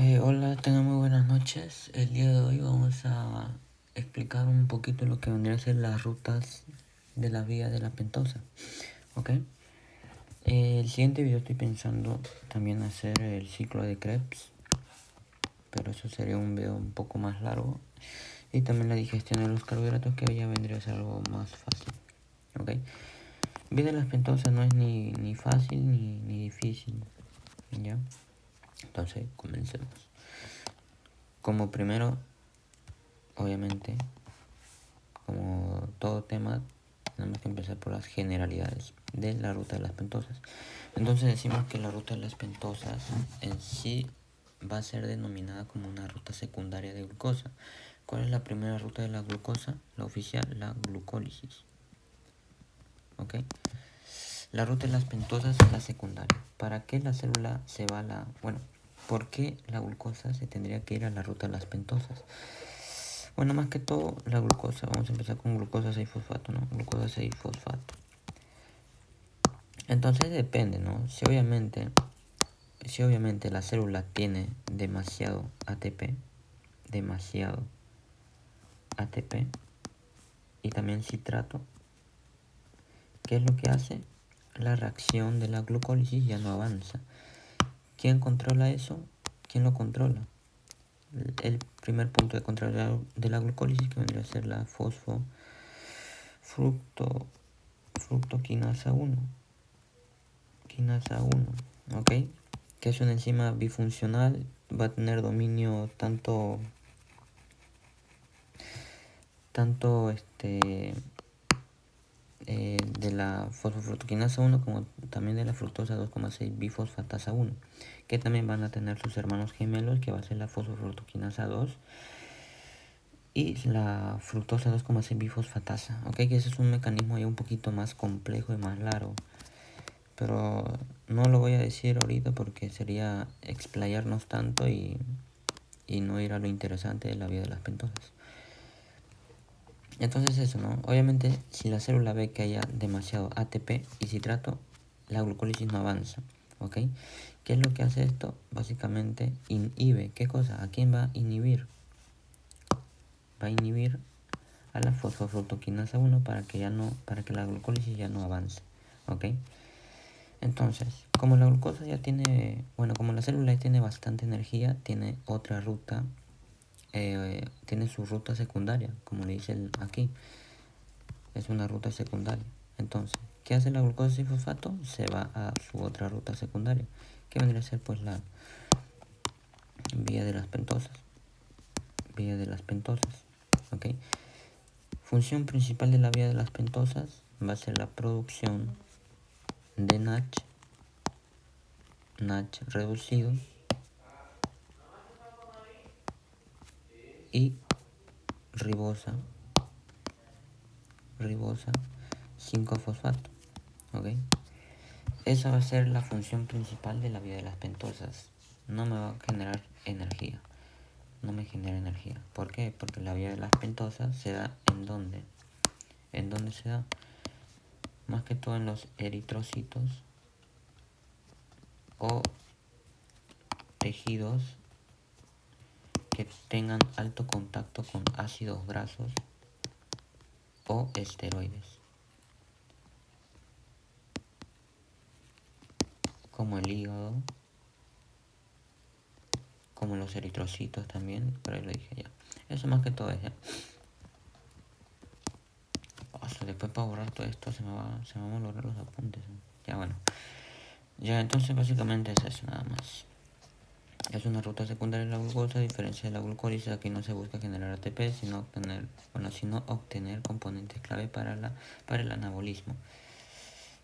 Hola, tengan muy buenas noches. El día de hoy vamos a explicar un poquito lo que vendría a ser las rutas de la vía de la Pentosa. ¿Ok? El siguiente video estoy pensando también hacer el ciclo de Krebs, pero eso sería un video un poco más largo. Y también la digestión de los carbohidratos, que ya vendría a ser algo más fácil. ¿Ok? Vía de las Pentosas no es ni fácil ni difícil. ¿Ya? Entonces, comencemos. Como primero, obviamente, como todo tema, tenemos que empezar por las generalidades de la ruta de las pentosas. Entonces decimos que la ruta de las pentosas en sí va a ser denominada como una ruta secundaria de glucosa. ¿Cuál es la primera ruta de la glucosa? La oficial, la glucólisis. ¿Ok? La ruta de las pentosas es la secundaria. ¿Para qué la célula se va a la... Bueno, ¿por qué la glucosa se tendría que ir a la ruta de las pentosas? Bueno, más que todo la glucosa. Vamos a empezar con glucosa 6-fosfato, ¿no? Glucosa 6-fosfato. Entonces depende, ¿no? Si obviamente la célula tiene demasiado ATP y también citrato, ¿qué es lo que hace? La reacción de la glucólisis ya no avanza. ¿Quién controla eso? ¿Quién lo controla? El primer punto de control de la glucólisis, que vendría a ser la fructoquinasa 1. Quinasa 1, ¿ok? Que es una enzima bifuncional, va a tener dominio tanto de la fosfofructoquinasa 1 como también de la fructosa 2,6 bifosfatasa 1, que también van a tener sus hermanos gemelos, que va a ser la fosfofructoquinasa 2 y la fructosa 2,6 bifosfatasa, ok, que ese es un mecanismo ya un poquito más complejo y más largo, pero no lo voy a decir ahorita porque sería explayarnos tanto y no ir a lo interesante de la vía de las pentosas. Entonces eso, ¿no? Obviamente si la célula ve que haya demasiado ATP y citrato, la glucólisis no avanza, ¿ok? ¿Qué es lo que hace esto? Básicamente inhibe, ¿qué cosa? ¿A quién va a inhibir? Va a inhibir a la fosfofructoquinasa 1 para que la glucólisis ya no avance, ¿ok? Entonces, como la glucosa ya tiene, bueno, como la célula ya tiene bastante energía, tiene otra ruta, tiene su ruta secundaria, como le dice aquí, es una ruta secundaria. Entonces, ¿qué hace la glucosa sin fosfato? Se va a su otra ruta secundaria, que vendría a ser pues la vía de las pentosas. Vía de las pentosas, ¿ok? Función principal de la vía de las pentosas va a ser la producción de NADH reducido y ribosa 5-fosfato, ¿ok? Esa va a ser la función principal de la vía de las pentosas. No me va a generar energía. No me genera energía. ¿Por qué? Porque la vía de las pentosas se da ¿en dónde? ¿En dónde se da? Más que todo en los eritrocitos o tejidos que tengan alto contacto con ácidos grasos o esteroides, como el hígado, como los eritrocitos también, pero ahí lo dije ya. Eso más que todo es ya. Después para borrar todo esto se me va a malograr los apuntes, ¿no? Ya bueno. Ya entonces básicamente es eso nada más. Es una ruta secundaria de la glucosa, a diferencia de la glucólisis. Aquí no se busca generar ATP, sino obtener componentes clave para el anabolismo.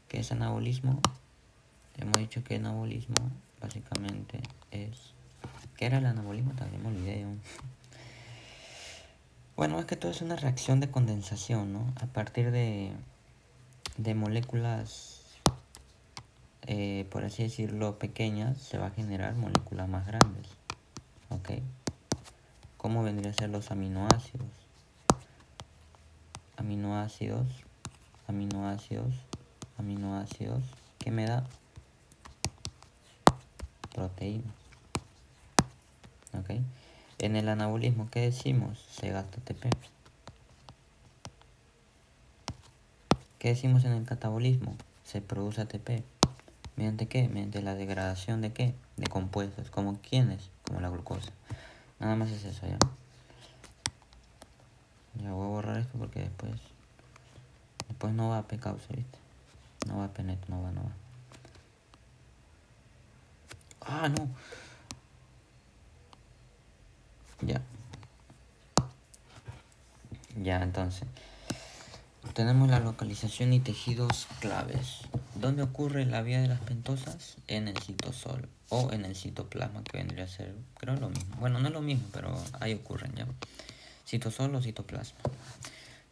¿Qué es anabolismo? Hemos dicho que anabolismo básicamente es... ¿Qué era el anabolismo? También me olvidé. Bueno, es que todo es una reacción de condensación, ¿no? A partir de moléculas, por así decirlo, pequeñas, se va a generar moléculas más grandes, ¿ok? ¿Cómo vendrían a ser los aminoácidos? Aminoácidos, ¿qué me da? Proteínas. ¿ok? En el anabolismo, ¿qué decimos? Se gasta ATP. ¿Qué decimos en el catabolismo? Se produce ATP. ¿Mediante qué? Mediante la degradación de qué? De compuestos. ¿Como quiénes? Como la glucosa. Nada más es eso, ¿ya? Ya voy a borrar esto porque después no va a P causa, ¿viste? No va a P neto, no va. Ah, no. Ya. Ya, entonces. Tenemos la localización y tejidos claves. ¿Dónde ocurre la vía de las pentosas? En el citosol o en el citoplasma, que vendría a ser, creo, lo mismo. Bueno, no es lo mismo, pero ahí ocurren, ¿ya? Citosol o citoplasma.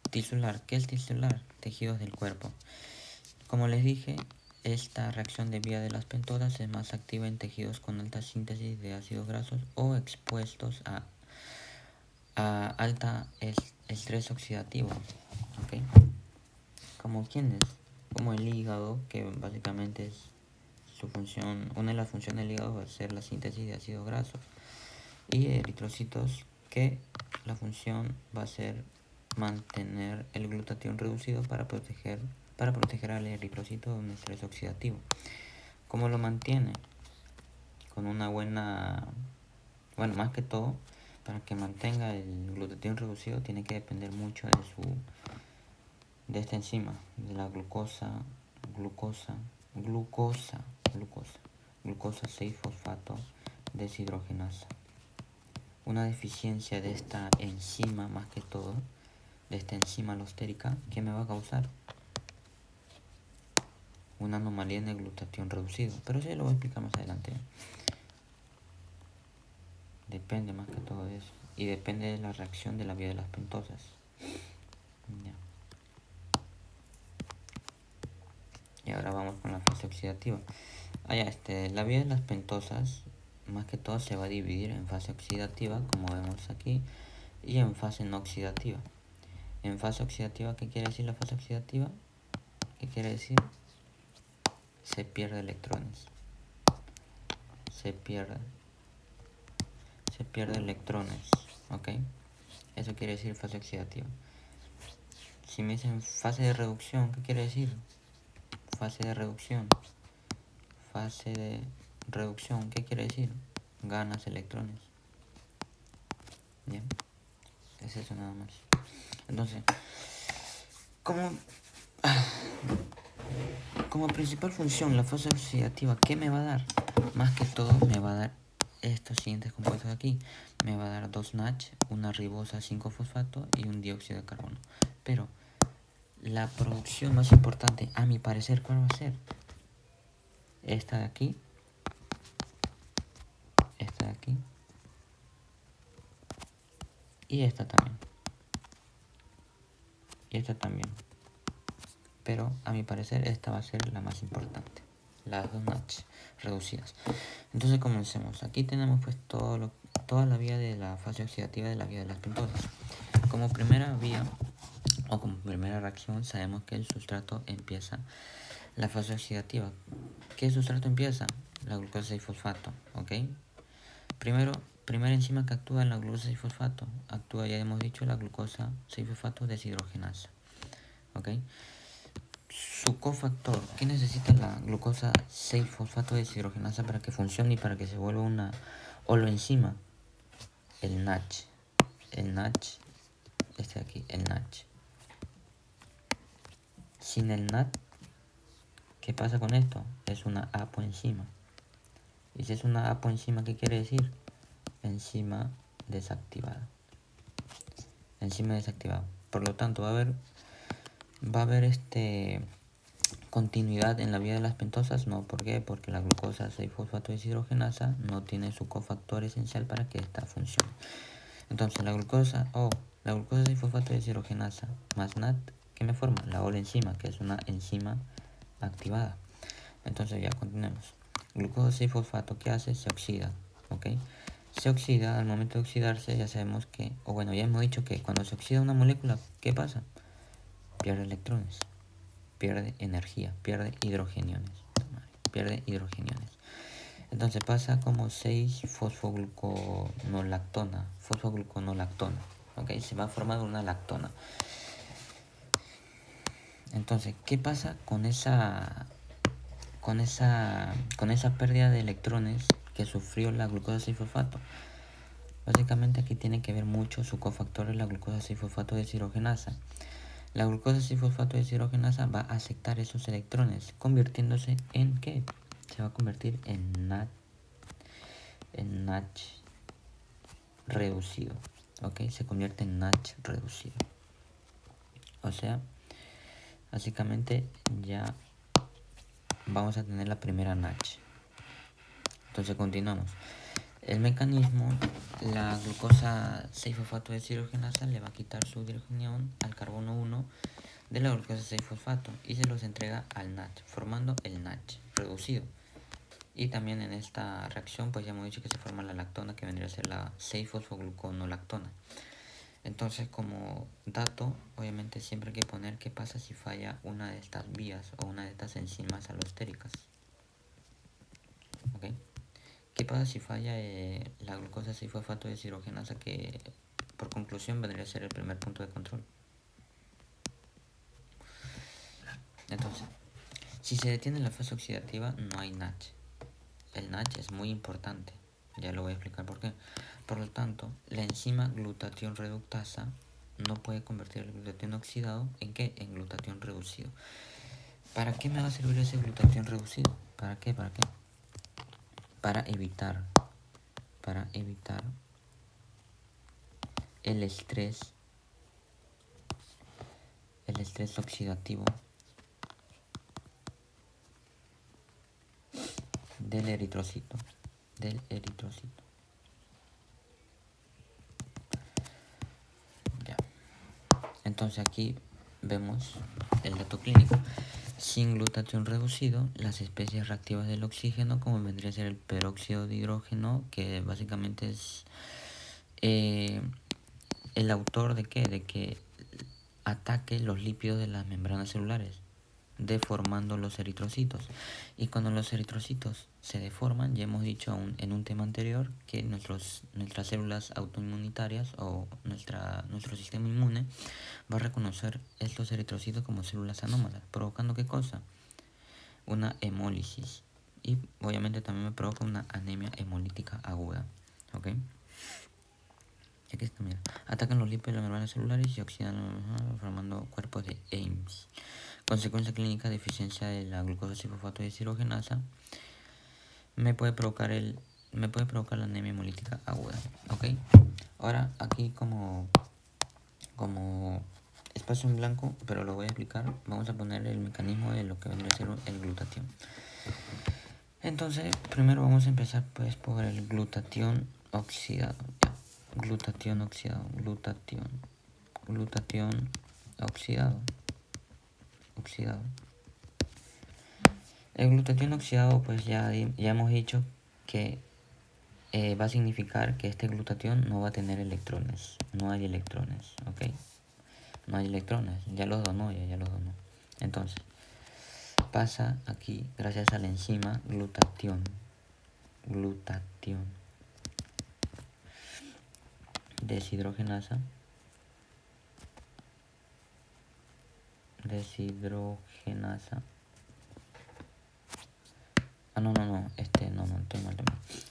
Tisular. ¿Qué es tisular? Tejidos del cuerpo. Como les dije, esta reacción de vía de las pentosas es más activa en tejidos con alta síntesis de ácidos grasos o expuestos a alta estrés oxidativo. ¿Okay? ¿Como quiénes? Como el hígado, que básicamente es su función, una de las funciones del hígado va a ser la síntesis de ácidos grasos, y eritrocitos, que la función va a ser mantener el glutatión reducido para proteger al eritrocito de un estrés oxidativo. ¿Cómo lo mantiene? Con una buena, bueno, más que todo, para que mantenga el glutatión reducido tiene que depender mucho de esta enzima, de la glucosa 6-fosfato deshidrogenasa. Una deficiencia de esta enzima, más que todo, de esta enzima alostérica, ¿qué me va a causar? Una anomalía en el glutatión reducido. Pero eso ya lo voy a explicar más adelante. Depende más que todo de eso. Y depende de la reacción de la vía de las pentosas. Ya. Y ahora vamos con la fase oxidativa. La vía de las pentosas, más que todo, se va a dividir en fase oxidativa, como vemos aquí, y en fase no oxidativa. En fase oxidativa, ¿qué quiere decir la fase oxidativa? ¿Qué quiere decir? Se pierde electrones. Se pierde electrones, ¿ok? Eso quiere decir fase oxidativa. Si me dicen fase de reducción, ¿qué quiere decir? Fase de reducción, ¿qué quiere decir? Ganas electrones. Bien, es eso nada más. Entonces, como principal función, la fase oxidativa, ¿qué me va a dar? Más que todo me va a dar estos siguientes compuestos de aquí. Me va a dar 2 NADH, una ribosa 5-fosfato y un dióxido de carbono. Pero la producción más importante, a mi parecer, ¿cuál va a ser? Esta de aquí, y esta también. Pero a mi parecer esta va a ser la más importante, las 2 NADH reducidas. Entonces comencemos. Aquí tenemos pues toda la vía de la fase oxidativa de la vía de las pentosas. Como primera vía o como primera reacción sabemos que el sustrato empieza la fase oxidativa. ¿Qué sustrato empieza? La glucosa 6-fosfato, ¿ok? Primera enzima que actúa en la glucosa 6-fosfato, actúa, ya hemos dicho, la glucosa 6-fosfato deshidrogenasa, ¿ok? Su cofactor, ¿qué necesita la glucosa 6-fosfato deshidrogenasa para que funcione y para que se vuelva una holoenzima? El NADH. El NADH, este de aquí, el NADH. Sin el NADH, ¿qué pasa con esto? Es una apoenzima. Y si es una apoenzima, ¿qué quiere decir? Enzima desactivada. Por lo tanto, va a haber continuidad en la vía de las pentosas. No, ¿por qué? Porque la glucosa 6-fosfato deshidrogenasa no tiene su cofactor esencial para que esta funcione. Entonces la glucosa 6-fosfato deshidrogenasa más NAD, ¿qué me forma? La enzima, que es una enzima activada. Entonces ya continuemos. Glucosa 6-fosfato, ¿qué hace? Se oxida, ¿ok? Se oxida. Al momento de oxidarse ya sabemos que, ya hemos dicho que cuando se oxida una molécula, ¿qué pasa? Pierde electrones, pierde energía, pierde hidrogeniones. Entonces pasa como 6-fosfogluconolactona. ¿Ok? Se va a formar una lactona. Entonces, ¿qué pasa con esa pérdida de electrones que sufrió la glucosa 6-fosfato? Básicamente aquí tiene que ver mucho su cofactor de la glucosa 6-fosfato deshidrogenasa. La glucosa 6-fosfato deshidrogenasa va a aceptar esos electrones, convirtiéndose en ¿qué? Se va a convertir en NACH reducido. ¿Ok? Se convierte en NACH reducido. O sea, básicamente ya vamos a tener la primera NACH. Entonces continuamos. El mecanismo, la glucosa 6-fosfato deshidrogenasa le va a quitar su hidrogenión al carbono 1 de la glucosa 6-fosfato y se los entrega al NACH, formando el NACH reducido. Y también en esta reacción pues ya hemos dicho que se forma la lactona, que vendría a ser la 6-fosfogluconolactona. Entonces, como dato, obviamente siempre hay que poner qué pasa si falla una de estas vías o una de estas enzimas alostéricas. ¿Ok? ¿Qué pasa si falla la glucosa 6-fosfato deshidrogenasa, que por conclusión vendría a ser el primer punto de control? Entonces, si se detiene la fase oxidativa, no hay NACH. El NACH es muy importante, ya lo voy a explicar por qué. Por lo tanto, la enzima glutatión reductasa no puede convertir el glutatión oxidado en ¿qué? En glutatión reducido. ¿Para qué me va a servir ese glutatión reducido? ¿Para qué? Para evitar el estrés oxidativo del eritrocito. Ya. Entonces aquí vemos el dato clínico. Sin glutatión reducido, las especies reactivas del oxígeno, como vendría a ser el peróxido de hidrógeno, que básicamente es el autor de qué? De que ataque los lípidos de las membranas celulares, deformando los eritrocitos. Y cuando los eritrocitos se deforman, ya hemos dicho en un tema anterior que nuestras células autoinmunitarias o nuestro sistema inmune va a reconocer estos eritrocitos como células anómalas, provocando ¿qué cosa? Una hemólisis. Y obviamente también me provoca una anemia hemolítica aguda. ¿Ok? Aquí está, mira. Atacan los lípidos de las membranas celulares y oxidan formando cuerpos de Ames. Consecuencia clínica: deficiencia de la glucosa 6-fosfato deshidrogenasa. Me puede provocar la anemia hemolítica aguda. ¿Ok? Ahora aquí como espacio en blanco, pero lo voy a explicar, vamos a poner el mecanismo de lo que vendría a ser el glutatión. Entonces, primero vamos a empezar pues por el glutatión oxidado. Glutatión oxidado. El glutatión oxidado pues ya hemos dicho que va a significar que este glutatión no va a tener electrones. No hay electrones, ¿ok? No hay electrones, ya los donó. Entonces, pasa aquí gracias a la enzima glutatión deshidrogenasa. No, estoy mal.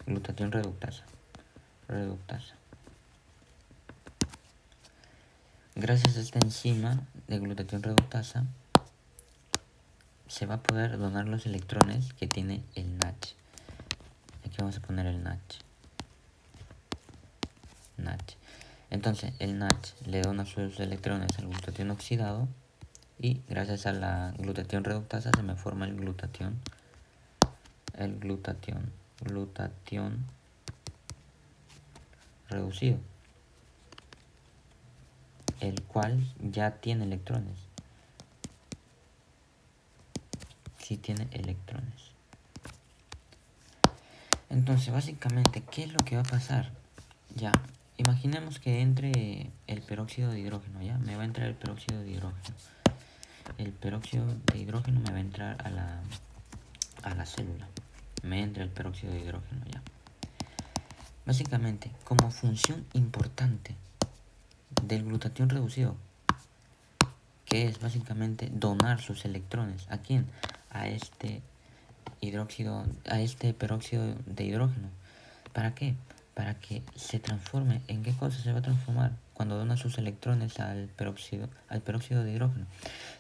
Glutatión reductasa. Gracias a esta enzima de glutatión reductasa se va a poder donar los electrones que tiene el NACH. Aquí vamos a poner el NACH. Entonces el NACH le dona sus electrones al glutatión oxidado y gracias a la glutatión reductasa se me forma el glutatión reducido, el cual ya tiene electrones. Sí tiene electrones. Entonces, básicamente, ¿qué es lo que va a pasar? Ya, imaginemos que entre el peróxido de hidrógeno, ¿ya? Me va a entrar el peróxido de hidrógeno. El peróxido de hidrógeno me va a entrar a la célula. me entra el peróxido de hidrógeno ya. Básicamente, como función importante del glutatión reducido, que es básicamente donar sus electrones, ¿a quién? A este peróxido de hidrógeno. ¿Para qué? Para que se transforme. ¿En qué cosa se va a transformar? Cuando dona sus electrones al peróxido de hidrógeno,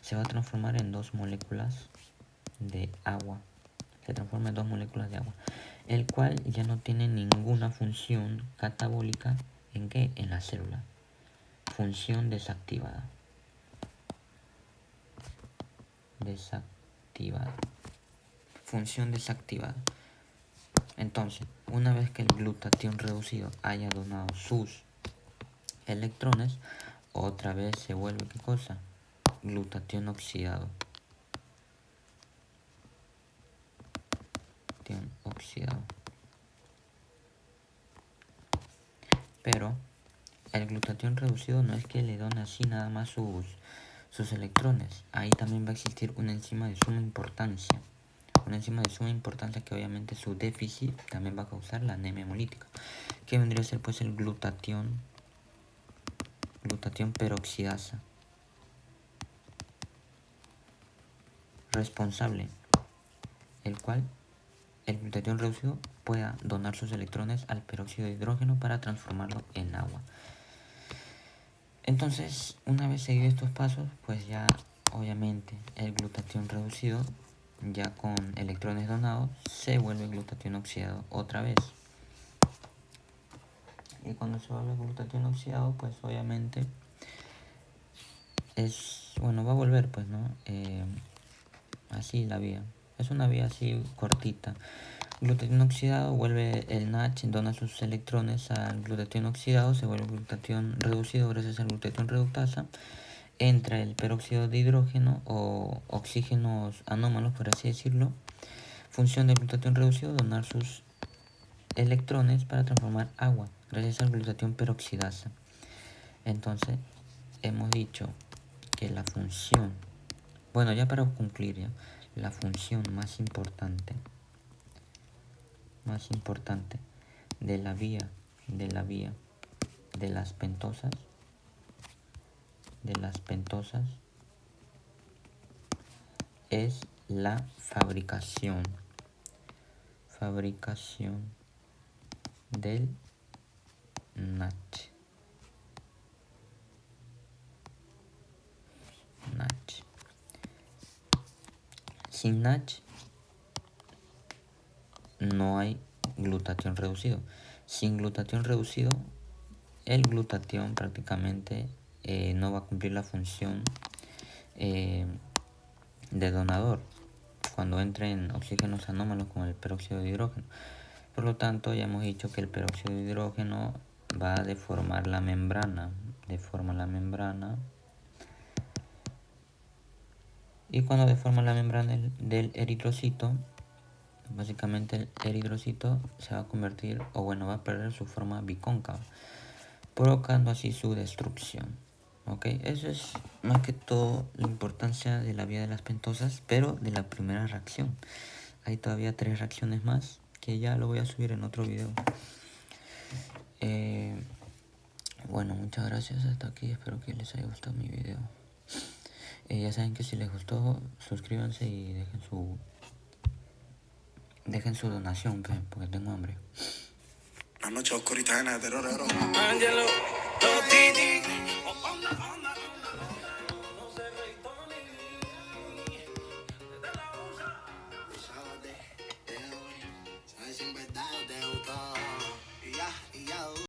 se va a transformar en dos moléculas de agua. Se transforma en dos moléculas de agua, el cual ya no tiene ninguna función catabólica. ¿En qué? En la célula. Función desactivada. Función desactivada. Entonces, una vez que el glutatión reducido haya donado sus electrones, otra vez se vuelve ¿qué cosa? Glutatión oxidado. Pero el glutatión reducido no es que le done así nada más sus electrones. Ahí también va a existir una enzima de suma importancia. Una enzima de suma importancia que obviamente su déficit también va a causar la anemia hemolítica. Que vendría a ser pues el glutatión peroxidasa. Responsable, el cual el glutatión reducido pueda donar sus electrones al peróxido de hidrógeno para transformarlo en agua. Entonces, una vez seguidos estos pasos, pues ya obviamente el glutatión reducido, ya con electrones donados, se vuelve glutatión oxidado otra vez. Y cuando se vuelve glutatión oxidado, pues obviamente va a volver, pues, ¿no? Así la vía. Es una vía así cortita. Glutatión oxidado, vuelve el NADH, dona sus electrones al glutatión oxidado, se vuelve glutatión reducido gracias al glutatión reductasa. Entra el peróxido de hidrógeno o oxígenos anómalos, por así decirlo. Función del glutatión reducido, donar sus electrones para transformar agua gracias al glutatión peroxidasa. Entonces, hemos dicho que la función, ya para concluir, ya, la función más importante de la vía de las pentosas es la fabricación del NADH. Sin NADH no hay glutatión reducido. Sin glutatión reducido, el glutatión prácticamente no va a cumplir la función de donador cuando entren oxígenos anómalos con el peróxido de hidrógeno. Por lo tanto, ya hemos dicho que el peróxido de hidrógeno va a deformar la membrana. Y cuando deforma la membrana del eritrocito, básicamente el eritrocito se va a convertir, va a perder su forma bicóncava, provocando así su destrucción. ¿Ok? Eso es más que todo la importancia de la vía de las pentosas, pero de la primera reacción. Hay todavía 3 reacciones más que ya lo voy a subir en otro video. Muchas gracias hasta aquí. Espero que les haya gustado mi video. Ya saben que si les gustó, suscríbanse y dejen su donación, porque tengo hambre. La noche oscura y terror. Angelo,